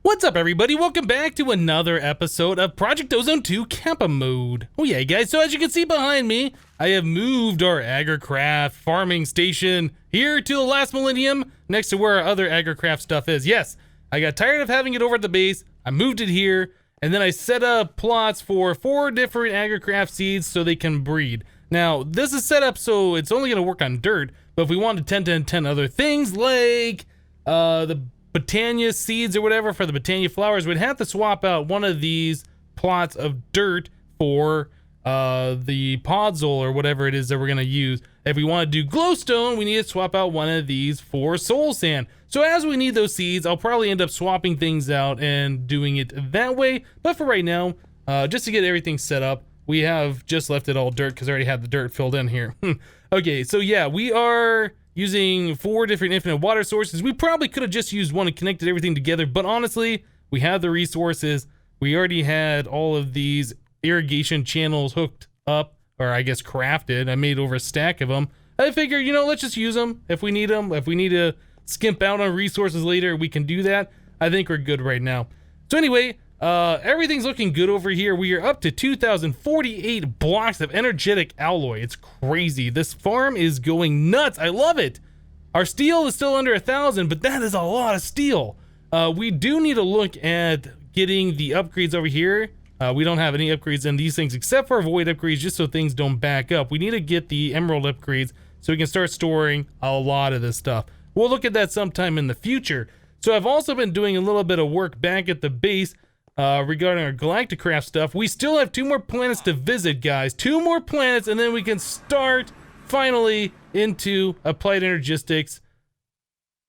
What's up, everybody? Welcome back to another episode of Project Ozone 2 Kappa Mode. Oh yeah, guys, so as you can see behind me, I have moved our Agricraft farming station here to the last millennium, next to where our other Agricraft stuff is. Yes, I got tired of having it over at the base, I moved it here, and then I set up plots for 4 different Agricraft seeds so they can breed. Now, this is set up so it's only going to work on dirt, but if we wanted 10 other things like the Botania seeds or whatever for the Botania flowers, we'd have to swap out one of these plots of dirt for the podzol or whatever it is that we're going to use. If we want to do glowstone, we need to swap out one of these for soul sand. So as we need those seeds, I'll probably end up swapping things out and doing it that way. But for right now, just to get everything set up, we have just left it all dirt because I already had the dirt filled in here. Okay, so yeah, we are using 4 different infinite water sources. We probably could have just used one and connected everything together, but honestly, we have the resources. We already had all of these irrigation channels hooked up, or I guess crafted. I made over a stack of them. I figured, you know, let's just use them if we need them. If we need to skimp out on resources later, we can do that. I think we're good right now. So anyway, everything's looking good over here. We are up to 2,048 blocks of energetic alloy. It's crazy. This farm is going nuts. I love it. Our steel is still under 1,000, but that is a lot of steel. We do need to look at getting the upgrades over here. We don't have any upgrades in these things except for void upgrades, just so things don't back up. We need to get the emerald upgrades so we can start storing a lot of this stuff. We'll look at that sometime in the future. So I've also been doing a little bit of work back at the base regarding our Galacticraft stuff. We still have 2 more planets to visit, guys. 2 more planets, and then we can start finally into applied energistics.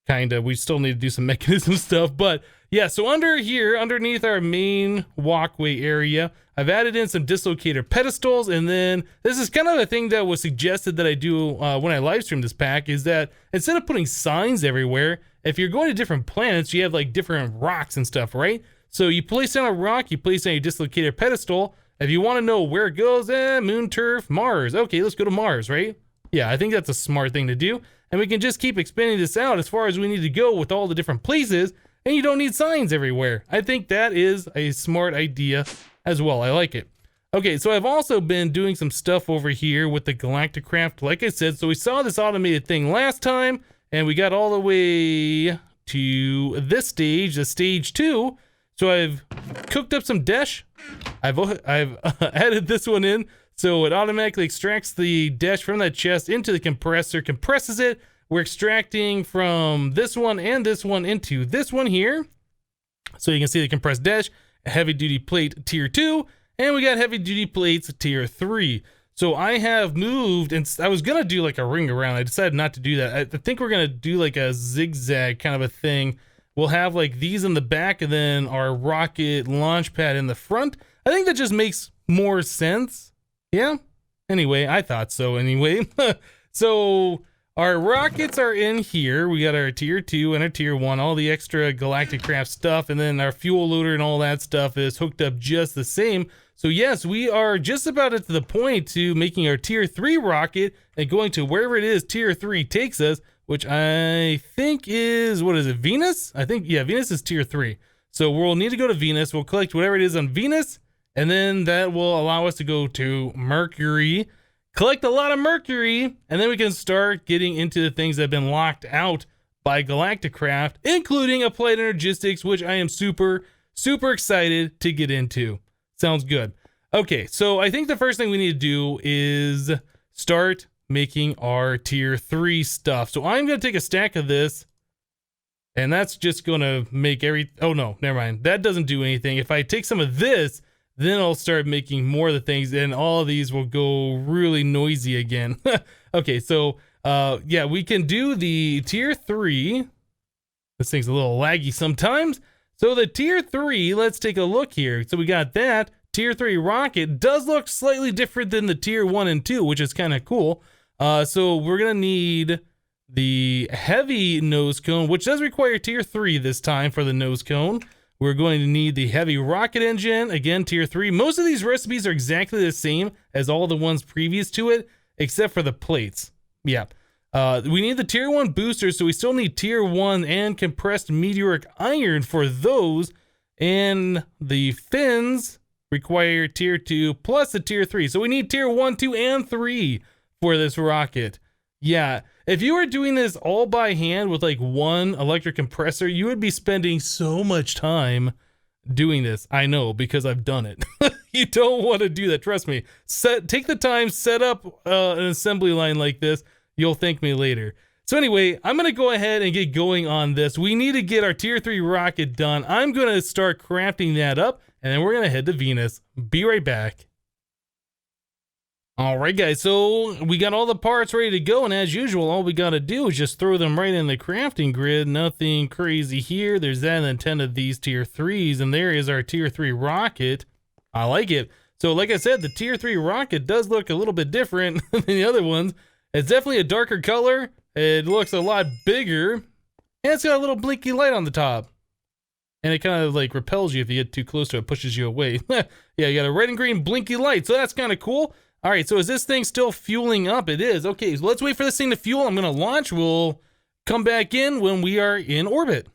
Kinda. We still need to do some mechanism stuff, but yeah, so under here, underneath our main walkway area, I've added in some dislocator pedestals, and then this is kind of a thing that was suggested that I do when I live stream this pack, is that instead of putting signs everywhere, if you're going to different planets, you have like different rocks and stuff, right? So you place down a rock, you place down a dislocator pedestal. If you want to know where it goes, moon, turf, Mars. Okay, let's go to Mars, right? Yeah, I think that's a smart thing to do. And we can just keep expanding this out as far as we need to go with all the different places, and you don't need signs everywhere. I think that is a smart idea as well. I like it. Okay, so I've also been doing some stuff over here with the Galacticraft, like I said. So we saw this automated thing last time, and we got all the way to this stage, the stage 2. So I've cooked up some dash. I've added this one in, so it automatically extracts the dash from that chest into the compressor, compresses it. We're extracting from this one and this one into this one here. So you can see the compressed dash, a heavy duty plate tier 2, and we got heavy duty plates tier 3. So I have moved, and I was gonna do like a ring around. I decided not to do that. I think we're gonna do like a zigzag kind of a thing. We'll have like these in the back and then our rocket launch pad in the front. I think that just makes more sense. Yeah? Anyway, I thought so anyway. So our rockets are in here. We got our tier 2 and our tier 1, all the extra Galacticraft stuff, and then our fuel loader and all that stuff is hooked up just the same. So yes, we are just about at the point to making our tier 3 rocket and going to wherever it is tier 3 takes us, which I think is, what is it, Venus? I think, yeah, Venus is tier 3. So we'll need to go to Venus. We'll collect whatever it is on Venus, and then that will allow us to go to Mercury, collect a lot of Mercury, and then we can start getting into the things that have been locked out by Galacticraft, including applied energistics, which I am super, super excited to get into. Sounds good. Okay, so I think the first thing we need to do is start making our tier 3 stuff. So I'm going to take a stack of this, and that's just going to make oh no, never mind. That doesn't do anything. If I take some of this, then I'll start making more of the things, and all of these will go really noisy again. Okay, so yeah, we can do the tier 3. This thing's a little laggy sometimes. So the tier 3, let's take a look here. So we got that. Tier 3 rocket does look slightly different than the tier 1 and 2, which is kind of cool. So we're going to need the heavy nose cone, which does require tier 3 this time for the nose cone. We're going to need the heavy rocket engine, again, tier 3. Most of these recipes are exactly the same as all the ones previous to it, except for the plates. Yeah. We need the tier 1 boosters, so we still need tier 1 and compressed meteoric iron for those. And the fins require tier 2 plus a tier 3. So we need tier 1, 2, and 3 for this rocket. Yeah, if you were doing this all by hand with like one electric compressor, you would be spending so much time doing this. I know, because I've done it. You don't want to do that, trust me. Take the time, set up an assembly line like this. You'll thank me later. So anyway, I'm going to go ahead and get going on this. We need to get our tier 3 rocket done. I'm going to start crafting that up, and then we're going to head to Venus. Be right back. All right, guys, so we got all the parts ready to go, and as usual, all we got to do is just throw them right in the crafting grid. Nothing crazy here. There's that and 10 of these tier 3s, and there is our tier 3 rocket. I like it. So like I said, the tier 3 rocket does look a little bit different than the other ones. It's definitely a darker color. It looks a lot bigger, and it's got a little blinky light on the top. And it kind of like repels you if you get too close to it, pushes you away. Yeah, you got a red and green blinky light, so that's kind of cool. All right, so is this thing still fueling up? It is. Okay, so let's wait for this thing to fuel. I'm going to launch. We'll come back in when we are in orbit.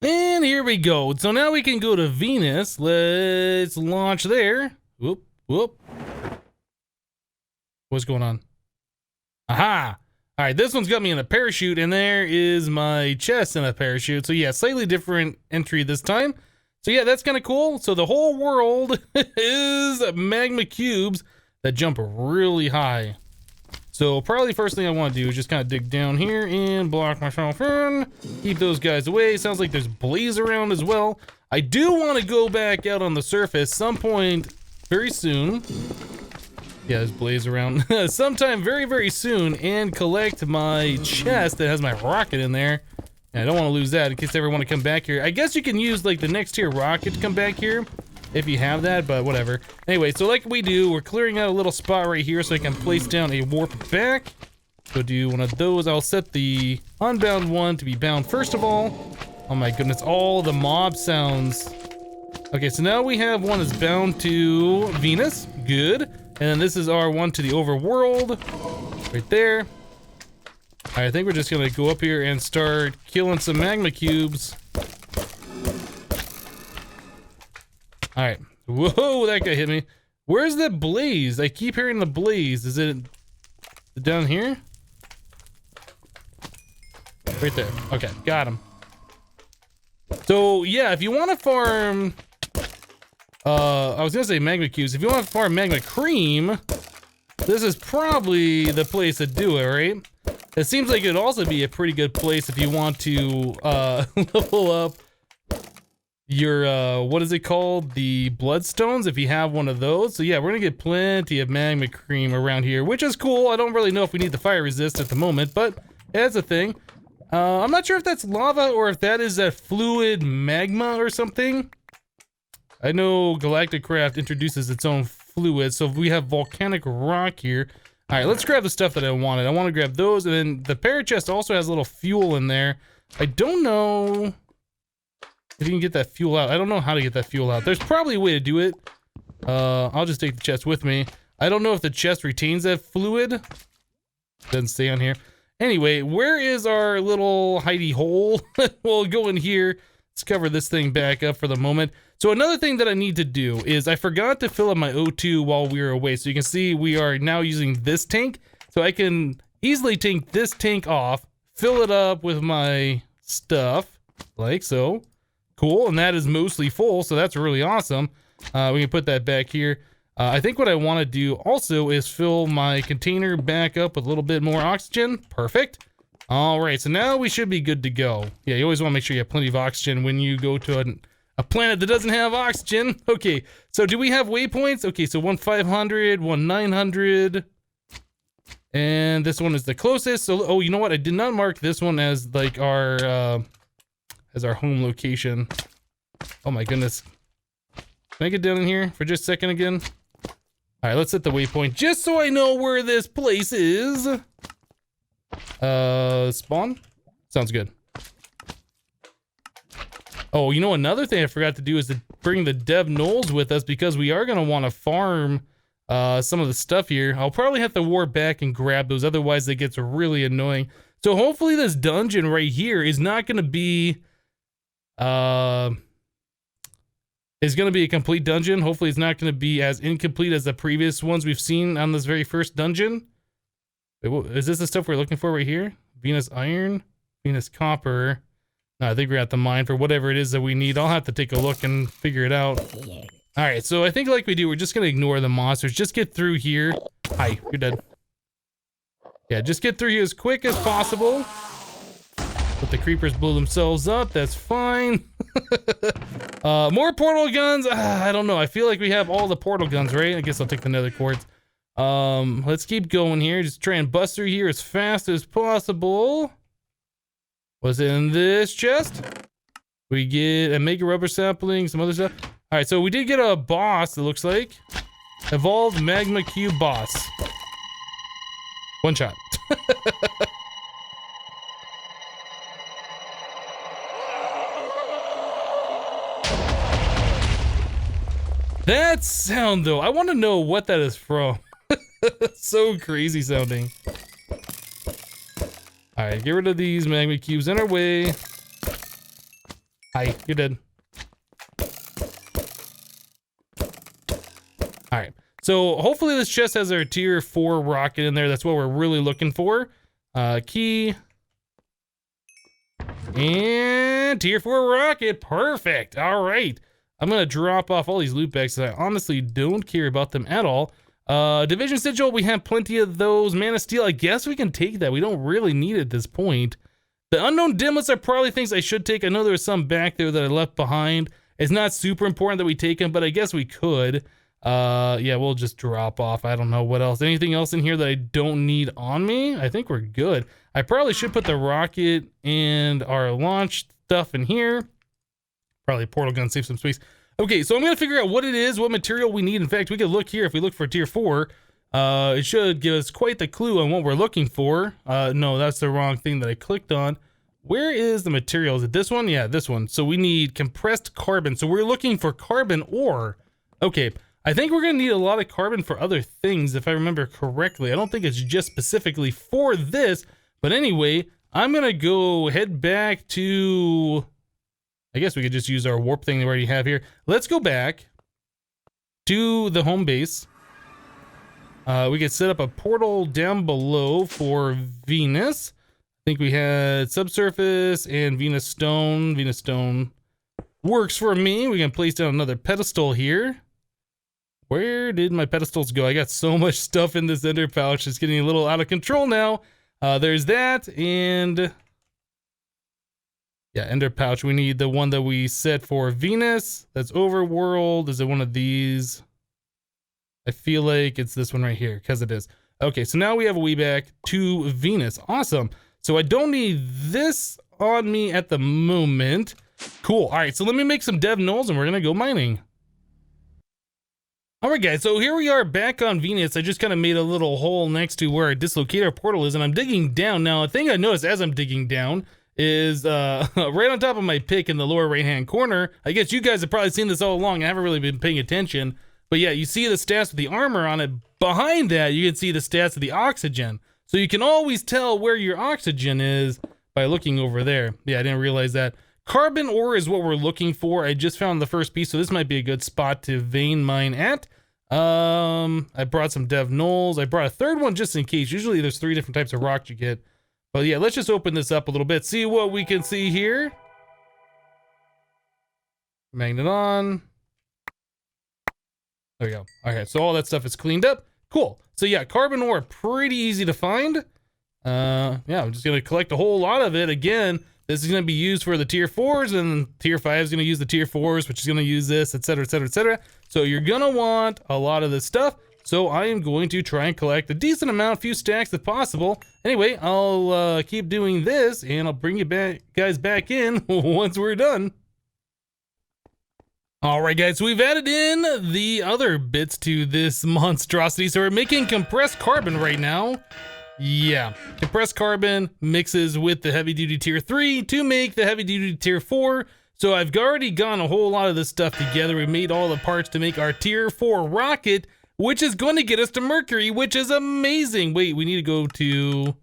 And here we go. So now we can go to Venus. Let's launch there. Whoop, whoop. What's going on? Aha! All right, this one's got me in a parachute, and there is my chest in a parachute. So yeah, slightly different entry this time. So yeah, that's kind of cool. So the whole world is magma cubes that jump really high. So probably first thing I want to do is just kind of dig down here and block myself in. Keep those guys away. Sounds like there's blaze around as well. I do want to go back out on the surface some point very soon. Yeah, there's blaze around. Sometime very, very soon and collect my chest that has my rocket in there. I don't want to lose that in case they ever want to come back here. I guess you can use like the next tier rocket to come back here if you have that, but whatever. Anyway, so like we do, we're clearing out a little spot right here so I can place down a warp back. So do one of those. I'll set the unbound one to be bound first of all. Oh my goodness, all the mob sounds. Okay, so now we have one that's bound to Venus. Good. And then this is our one to the overworld. Right there. I think we're just gonna go up here and start killing some magma cubes. All right. Whoa, that guy hit me. Where's the blaze? I keep hearing the blaze. Is it down here? Right there. Okay, got him. So yeah, if you want to farm, I was gonna say magma cubes. If you want to farm magma cream, this is probably the place to do it, right? It seems like it'd also be a pretty good place if you want to level up your, what is it called? The bloodstones, if you have one of those. So yeah, we're gonna get plenty of magma cream around here, which is cool. I don't really know if we need the fire resist at the moment, but that's a thing. I'm not sure if that's lava or if that is a fluid magma or something. I know Galacticraft introduces its own fluid, so we have volcanic rock here. All right, let's grab the stuff that I wanted. I want to grab those, and then the parachest also has a little fuel in there. I don't know if you can get that fuel out. I don't know how to get that fuel out. There's probably a way to do it. I'll just take the chest with me. I don't know if the chest retains that fluid. Doesn't stay on here. Anyway, where is our little hidey hole? We'll go in here. Let's cover this thing back up for the moment. So another thing that I need to do is I forgot to fill up my O2 while we were away. So you can see we are now using this tank. So I can easily take this tank off, fill it up with my stuff, like so. Cool, and that is mostly full, so that's really awesome. We can put that back here. I think what I want to do also is fill my container back up with a little bit more oxygen. Perfect. All right, so now we should be good to go. Yeah, you always want to make sure you have plenty of oxygen when you go to a planet that doesn't have oxygen. Okay, so do we have waypoints? Okay, so 1,500, 1,900, and this one is the closest. So, oh, you know what? I did not mark this one as like our home location. Oh my goodness. Can I get down in here for just a second again? All right, let's set the waypoint just so I know where this place is. Spawn? Sounds good. Oh, you know, another thing I forgot to do is to bring the dev gnolls with us because we are going to want to farm some of the stuff here. I'll probably have to warp back and grab those, otherwise it gets really annoying. So hopefully this dungeon right here is not going to be is going to be a complete dungeon. Hopefully it's not going to be as incomplete as the previous ones we've seen on this very first dungeon. Is this the stuff we're looking for right here? Venus iron, Venus copper. No, I think we're at the mine for whatever it is that we need. I'll have to take a look and figure it out. All right, so I think like we do, we're just going to ignore the monsters. Just get through here. Hi, you're dead. Yeah, just get through here as quick as possible. Let the creepers blow themselves up. That's fine. More portal guns. I don't know. I feel like we have all the portal guns, right? I guess I'll take the nether quartz. Let's keep going here. Just try and bust through here as fast as possible. What's in this chest? We get a mega rubber sapling, some other stuff. All right, so we did get a boss, it looks like. Evolved magma cube boss. One shot. That sound though, I want to know what that is from. So crazy sounding. All right, get rid of these magma cubes in our way. Hi, you're dead. All right, so hopefully this chest has our tier 4 rocket in there. That's what we're really looking for. Key. And tier 4 rocket, perfect. All right, I'm gonna drop off all these loot bags because I honestly don't care about them at all. Division sigil, we have plenty of those. Man of Steel, I guess we can take that. We don't really need it at this point. The unknown dimlets are probably things I should take. I know there's some back there that I left behind. It's not super important that we take them, but I guess we could. Yeah, we'll just drop off. I don't know what else. Anything else in here that I don't need on me? I think we're good. I probably should put the rocket and our launch stuff in here. Probably portal gun, save some space. Okay, so I'm gonna figure out what it is, what material we need. In fact, we could look here. If we look for tier 4, it should give us quite the clue on what we're looking for. No, that's the wrong thing that I clicked on. Where is the material? Is it this one? Yeah, this one. So we need compressed carbon. So we're looking for carbon ore. Okay, I think we're gonna need a lot of carbon for other things, if I remember correctly. I don't think it's just specifically for this, but anyway, I'm gonna go head back to... I guess we could just use our warp thing that we already have here. Let's go back to the home base. We could set up a portal down below for Venus. I think we had subsurface and Venus stone. Venus stone works for me. We can place down another pedestal here. Where did my pedestals go? I got so much stuff in this ender pouch. It's getting a little out of control now. There's that, and... yeah, ender pouch. We need the one that we set for Venus. That's overworld. Is it one of these? I feel like it's this one right here, because it is. Okay, so now we have a way back to Venus. Awesome. So I don't need this on me at the moment. Cool. All right, so let me make some dev nulls and we're gonna go mining. All right, guys, so here we are back on Venus. I just kind of made a little hole next to where our dislocator portal is, and I'm digging down. Now, a thing I noticed as I'm digging down is right on top of my pick in the lower right hand corner. I guess you guys have probably seen this all along. I haven't really been paying attention, but yeah, you see the stats with the armor on it. Behind that, you can see the stats of the oxygen. So you can always tell where your oxygen is by looking over there. Yeah, I didn't realize that. Carbon ore is what we're looking for. I just found the first piece, so this might be a good spot to vein mine at. I brought some dev nulls. I brought a third one just in case. Usually there's 3 different types of rocks you get. But yeah, let's just open this up a little bit, see what we can see here. Magnet on. There we go. Okay, so all that stuff is cleaned up. Cool. So yeah, carbon ore, pretty easy to find. Yeah, I'm just gonna collect a whole lot of it. Again, this is gonna be used for the tier 4s, and tier 5 is gonna use the tier 4s, which is gonna use this, etc, etc, etc. So you're gonna want a lot of this stuff. So I am going to try and collect a decent amount, few stacks if possible. Anyway, I'll keep doing this, and I'll bring you guys back in once we're done. All right, guys, so we've added in the other bits to this monstrosity. So we're making compressed carbon right now. Yeah, compressed carbon mixes with the heavy duty tier 3 to make the heavy duty tier 4. So I've already gotten a whole lot of this stuff together. We made all the parts to make our tier 4 rocket, which is going to get us to Mercury, which is amazing. Wait, we need to go to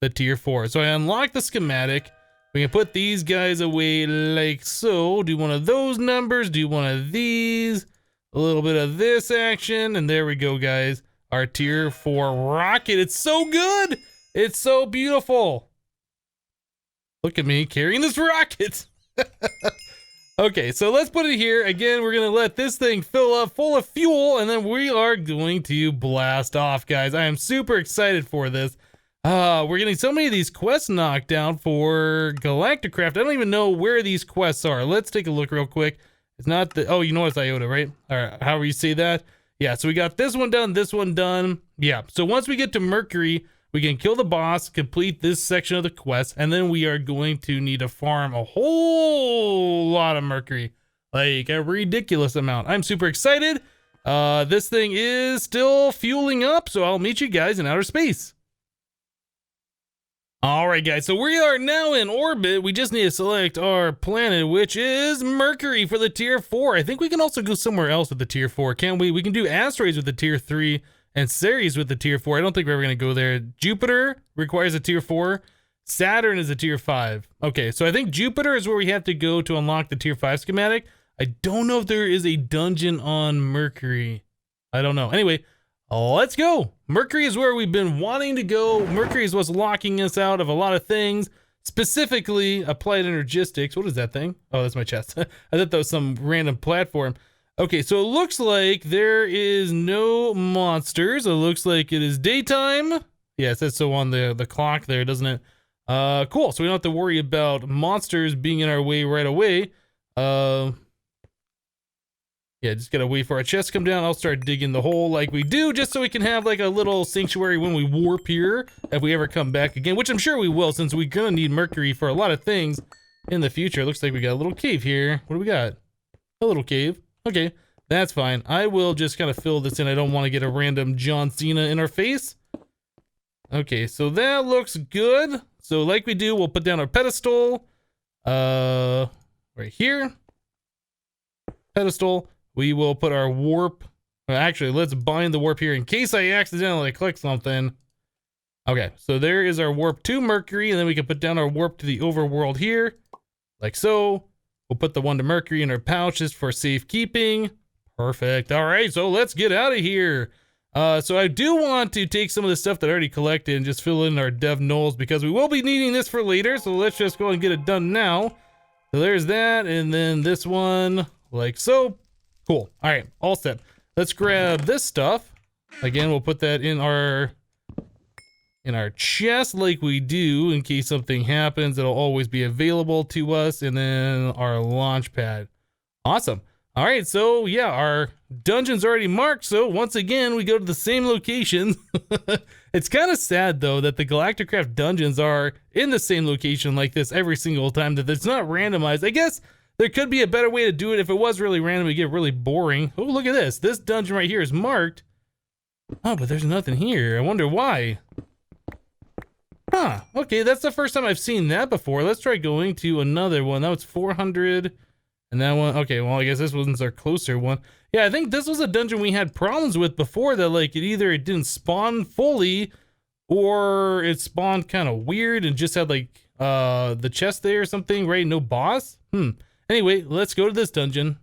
the tier 4. So I unlocked the schematic. We can put these guys away like so. Do one of those numbers, do one of these, a little bit of this action, and there we go, guys. Our tier 4 rocket. It's so good. It's so beautiful. Look at me carrying this rocket. Okay, so let's put it here. Again, we're going to let this thing fill up full of fuel, and then we are going to blast off, guys. I am super excited for this. We're getting so many of these quests knocked down for Galacticraft. I don't even know where these quests are. Let's take a look real quick. It's not the... Oh, you know it's Iota, right? Or however you say that. Yeah, so we got this one done, this one done. Yeah, so once we get to Mercury, we can kill the boss, complete this section of the quest, and then we are going to need to farm a whole lot of Mercury. Like a ridiculous amount. I'm super excited. This thing is still fueling up, so I'll meet you guys in outer space. Alright guys, so we are now in orbit. We just need to select our planet, which is Mercury for the tier 4. I think we can also go somewhere else with the tier 4, can't we? We can do asteroids with the tier 3 and Ceres with the tier 4. I don't think we're ever going to go there. Jupiter requires a tier 4. Saturn is a tier 5. Okay, so I think Jupiter is where we have to go to unlock the tier 5 schematic. I don't know if there is a dungeon on Mercury. I don't know. Anyway, let's go. Mercury is where we've been wanting to go. Mercury is what's locking us out of a lot of things, specifically applied energistics. What is that thing? Oh, that's my chest. I thought that was some random platform. Okay, so it looks like there is no monsters. It looks like it is daytime. Yeah, it says so on the clock there, doesn't it? Cool. So we don't have to worry about monsters being in our way right away. Yeah, just gotta wait for our chest to come down. I'll start digging the hole like we do, just so we can have like a little sanctuary when we warp here, if we ever come back again, which I'm sure we will, since we're gonna need Mercury for a lot of things in the future. It looks like we got a little cave here. What do we got? A little cave. Okay, that's fine. I will just kind of fill this in. I don't want to get a random John Cena in our face. Okay, so that looks good. So like we do, we'll put down our pedestal. Right here. Pedestal. We will put our warp. Well, actually, let's bind the warp here in case I accidentally click something. Okay, so there is our warp to Mercury, and then we can put down our warp to the overworld here, like so. We'll put the one to Mercury in our pouches for safekeeping. Perfect. All right, so let's get out of here. So I do want to take some of the stuff that I already collected and just fill in our dev nulls, because we will be needing this for later. So let's just go and get it done now. So there's that, and then this one, like so. Cool. All right, all set. Let's grab this stuff. Again, we'll put that in our chest like we do in case something happens. It'll always be available to us. And then our launch pad. Awesome. All right, so yeah, our dungeon's already marked. So once again, we go to the same location. It's kind of sad though that the Galacticraft dungeons are in the same location like this every single time, that it's not randomized. I guess there could be a better way to do it. If it was really random, it'd get really boring. Oh, look at this. This dungeon right here is marked. Oh, but there's nothing here. I wonder why. Huh. Okay, that's the first time I've seen that before. Let's try going to another one. That was 400. And that one. Okay, well, I guess this one's our closer one. Yeah, I think this was a dungeon we had problems with before, that like it didn't spawn fully, or it spawned kind of weird and just had like the chest there or something, right? No boss? Anyway, let's go to this dungeon.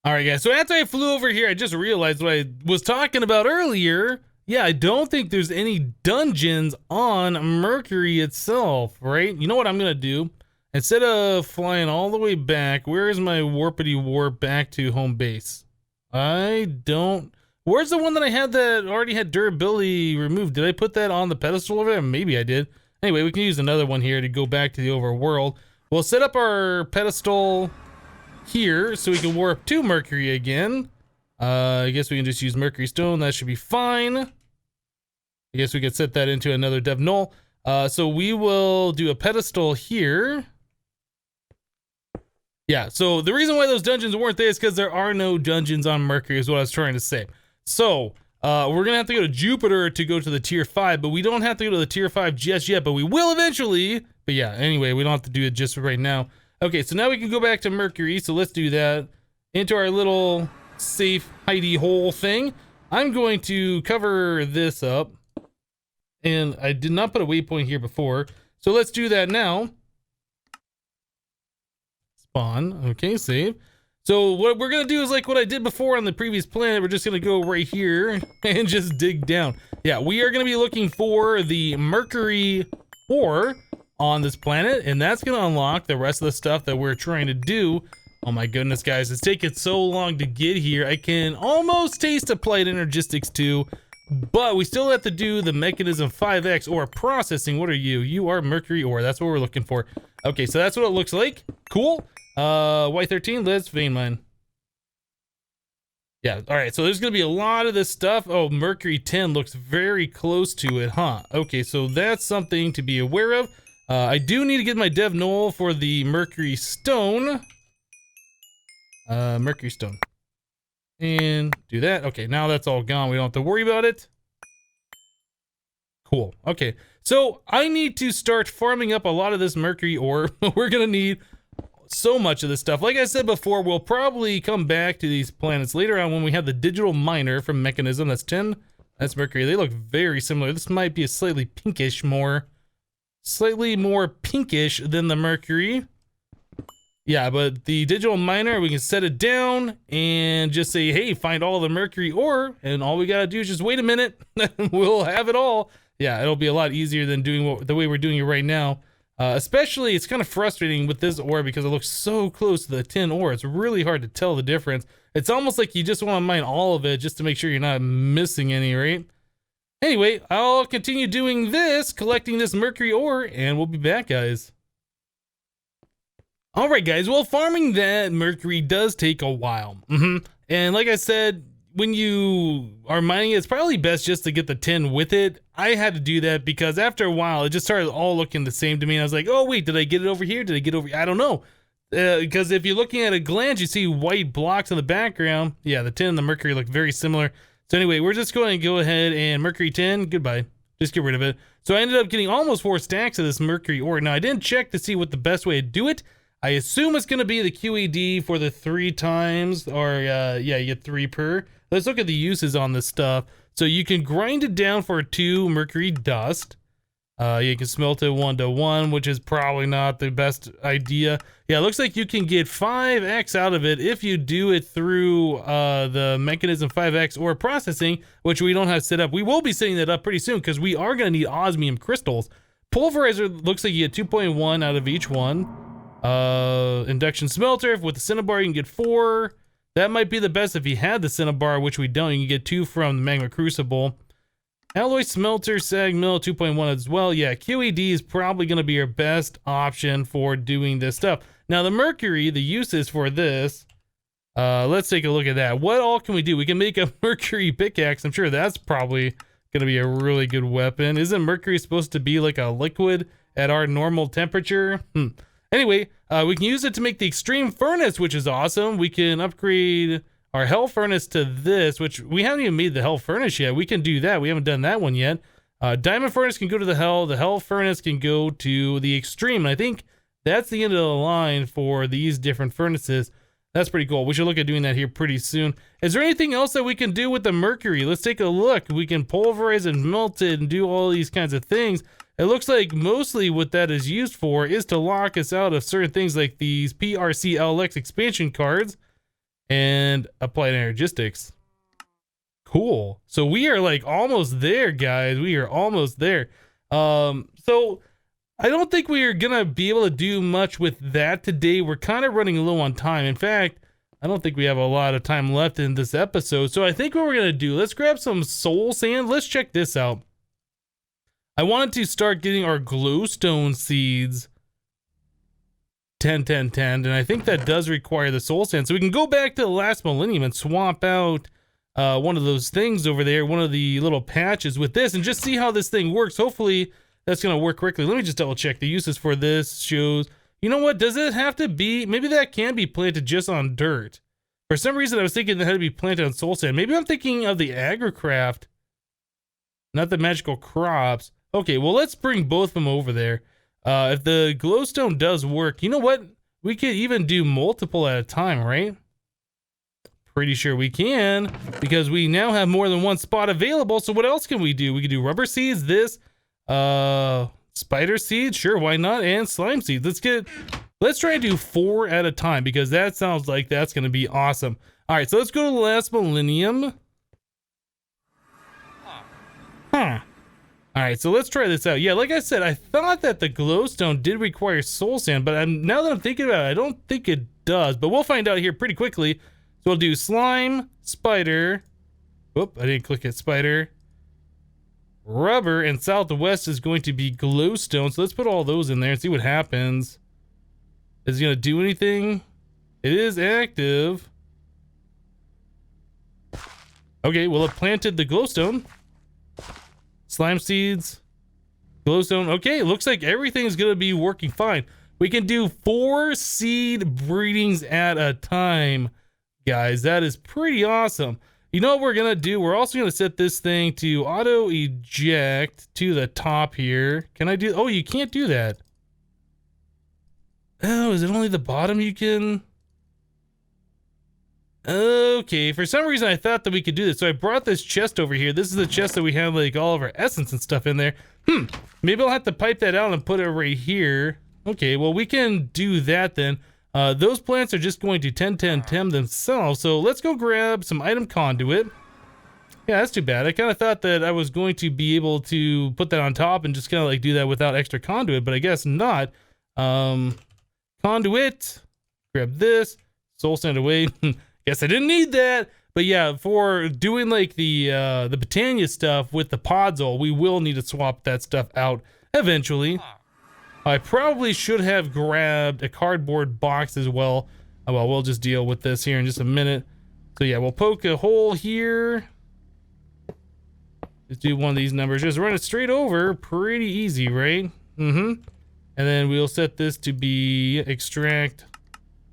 All right, guys. So after I flew over here, I just realized what I was talking about earlier. Yeah, I don't think there's any dungeons on Mercury itself, right? You know what I'm going to do? Instead of flying all the way back, where is my warpity warp back to home base? I don't... Where's the one that I had that already had durability removed? Did I put that on the pedestal over there? Maybe I did. Anyway, we can use another one here to go back to the overworld. We'll set up our pedestal here so we can warp to Mercury again. I guess we can just use Mercury Stone. That should be fine. I guess we could set that into another dev null. So we will do a pedestal here. Yeah, so the reason why those dungeons weren't there is because there are no dungeons on Mercury, is what I was trying to say. So we're gonna have to go to Jupiter to go to the tier 5, but we don't have to go to the tier 5 just yet, but we will eventually. But yeah, anyway, we don't have to do it just right now. Okay, so now we can go back to Mercury, so let's do that. Into our little safe hidey hole thing. I'm going to cover this up. And I did not put a waypoint here before, So let's do that now. Spawn. Okay, save. So what we're gonna do is like what I did before on the previous planet. We're just gonna go right here and just dig down. Yeah, we are gonna be looking for the Mercury ore on this planet, and that's gonna unlock the rest of the stuff that we're trying to do. Oh my goodness, guys, it's taken so long to get here. I can almost taste Applied Energistics too, but we still have to do the Mechanism 5X or processing. What are you? You are Mercury ore. That's what we're looking for. Okay, so that's what it looks like. Cool. Y13, let's vein mine. Yeah, all right, so there's gonna be a lot of this stuff. Oh, Mercury 10 looks very close to it, huh? Okay, so that's something to be aware of. I do need to get my dev null for the Mercury stone. Mercury stone. And do that. Okay, now that's all gone. We don't have to worry about it. Cool. Okay, so I need to start farming up a lot of this Mercury ore. We're gonna need so much of this stuff. Like I said before, we'll probably come back to these planets later on when we have the digital miner from Mechanism. That's 10. That's Mercury. They look very similar. This might be a slightly more pinkish than the Mercury. Yeah, but the digital miner, we can set it down and just say, hey, find all the Mercury ore, and all we gotta do is just wait a minute. We'll have it all. Yeah, it'll be a lot easier than doing the way we're doing it right now. Especially, it's kind of frustrating with this ore because it looks so close to the tin ore. It's really hard to tell the difference. It's almost like you just want to mine all of it just to make sure you're not missing any, right? Anyway, I'll continue doing this, collecting this Mercury ore, and we'll be back, guys. All right, guys. Well, farming that Mercury does take a while. And like I said, when you are mining it, it's probably best just to get the tin with it. I had to do that because after a while, it just started all looking the same to me. And I was like, oh, wait, did I get it over here? Did I get over here? I don't know. Because if you're looking at a glance, you see white blocks in the background. Yeah, the tin and the Mercury look very similar. So anyway, we're just going to go ahead and Mercury 10, goodbye. Just get rid of it. So I ended up getting almost 4 stacks of this Mercury ore. Now, I didn't check to see what the best way to do it. I assume it's going to be the QED for the 3 times, or yeah, you get 3 per. Let's look at the uses on this stuff. So you can grind it down for 2 Mercury dust. You can smelt it 1-to-1, which is probably not the best idea. Yeah, it looks like you can get 5x out of it if you do it through the Mechanism 5x or processing, which we don't have set up. We will be setting that up pretty soon because we are going to need osmium crystals. Pulverizer looks like you get 2.1 out of each one. Induction smelter with the cinnabar you can get 4. That might be the best if you had the cinnabar, which we don't. You can get 2 from the magma crucible. Alloy smelter sag mill 2.1 as well. Yeah, QED is probably going to be your best option for doing this stuff. Now the Mercury, the uses for this, let's take a look at that. What all can we do? We can make a Mercury pickaxe. I'm sure that's probably going to be a really good weapon. Isn't Mercury supposed to be like a liquid at our normal temperature? Anyway, we can use it to make the extreme furnace, which is awesome. We can upgrade our hell furnace to this, which we haven't even made the hell furnace yet. We can do that. We haven't done that one yet. Diamond furnace can go to the hell furnace can go to the extreme. And I think that's the end of the line for these different furnaces. That's pretty cool. We should look at doing that here pretty soon. Is there anything else that we can do with the Mercury? Let's take a look. We can pulverize and melt it and do all these kinds of things. It looks like mostly what that is used for is to lock us out of certain things like these PRCLX expansion cards and Applied Energistics. Cool. So we are like almost there, guys. We are almost there. So I don't think we are gonna be able to do much with that today. We're kind of running low on time. In fact, I don't think we have a lot of time left in this episode. So I think what we're gonna do, let's grab some soul sand. Let's check this out. I wanted to start getting our glowstone seeds 10, 10, 10, and I think that does require the soul sand. So we can go back to the last millennium and swap out one of those things over there, one of the little patches with this, and just see how this thing works. Hopefully that's going to work correctly. Let me just double check. The uses for this shows, you know what, does it have to be, maybe that can be planted just on dirt. For some reason I was thinking that had to be planted on soul sand. Maybe I'm thinking of the Agricraft, not the magical crops. Okay, well, let's bring both of them over there. If the glowstone does work, you know what? We could even do multiple at a time, right? Pretty sure we can, because we now have more than one spot available. So what else can we do? We could do rubber seeds, this. spider seeds, sure, why not? And slime seeds. Let's try and do 4 at a time because that sounds like that's gonna be awesome. All right, so let's go to the last millennium. Huh. All right, so let's try this out. Yeah, like I said, I thought that the glowstone did require soul sand, but now that I'm thinking about it, I don't think it does, but we'll find out here pretty quickly. So we'll do slime, spider. Whoop, I didn't click it, spider. Rubber, and southwest is going to be glowstone. So let's put all those in there and see what happens. Is it gonna do anything? It is active. Okay, well, it planted the glowstone. Slime seeds, glowstone. Okay, it looks like everything's gonna be working fine. We can do 4 seed breedings at a time, guys. That is pretty awesome. You know what we're gonna do? We're also gonna set this thing to auto eject to the top here. Can I do? Oh, you can't do that. Oh, is it only the bottom you can? Okay, for some reason I thought that we could do this, so I brought this chest over here. This is the chest that we have like all of our essence and stuff in there. Maybe I'll have to pipe that out and put it right here. Okay, well, we can do that then. Those plants are just going to 10-10-10 themselves, so let's go grab some item conduit. Yeah, that's too bad. I kind of thought that I was going to be able to put that on top and just kind of like do that without extra conduit, but I guess not. Conduit, grab this, soul sand away. Guess I didn't need that, but yeah, for doing like the Botania stuff with the Podzol, we will need to swap that stuff out eventually. I probably should have grabbed a cardboard box as well. Oh, well, we'll just deal with this here in just a minute. So yeah, we'll poke a hole here. Just do one of these numbers. Just run it straight over. Pretty easy, right? And then we'll set this to be extract.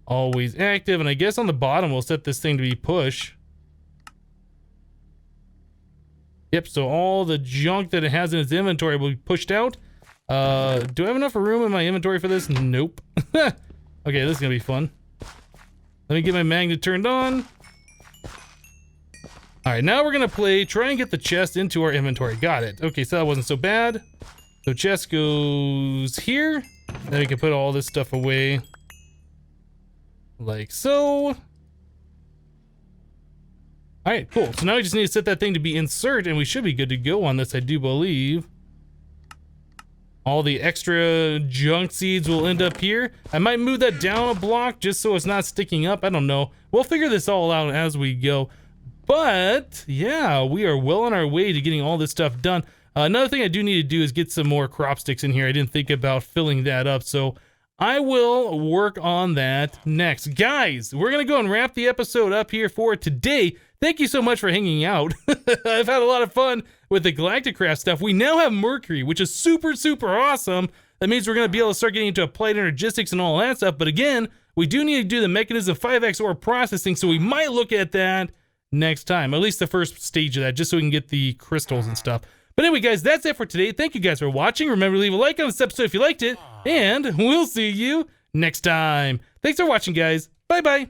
Always active, and I guess on the bottom we'll set this thing to be push. Yep, so all the junk that it has in its inventory will be pushed out. Do I have enough room in my inventory for this? Nope. Okay, this is gonna be fun. Let me get my magnet turned on. Alright, now we're gonna try and get the chest into our inventory. Got it. Okay, so that wasn't so bad. So chest goes here. Then we can put all this stuff away. Like so. Alright, cool. So now we just need to set that thing to be insert, and we should be good to go on this, I do believe. All the extra junk seeds will end up here. I might move that down a block just so it's not sticking up. I don't know. We'll figure this all out as we go. But, yeah, we are well on our way to getting all this stuff done. Another thing I do need to do is get some more crop sticks in here. I didn't think about filling that up, so I will work on that next. Guys, we're going to go and wrap the episode up here for today. Thank you so much for hanging out. I've had a lot of fun with the Galacticraft stuff. We now have Mercury, which is super, super awesome. That means we're going to be able to start getting into applied energistics and all that stuff. But again, we do need to do the mechanism 5x ore processing, so we might look at that next time. At least the first stage of that, just so we can get the crystals and stuff. But anyway, guys, that's it for today. Thank you guys for watching. Remember to leave a like on this episode if you liked it. And we'll see you next time. Thanks for watching, guys. Bye-bye.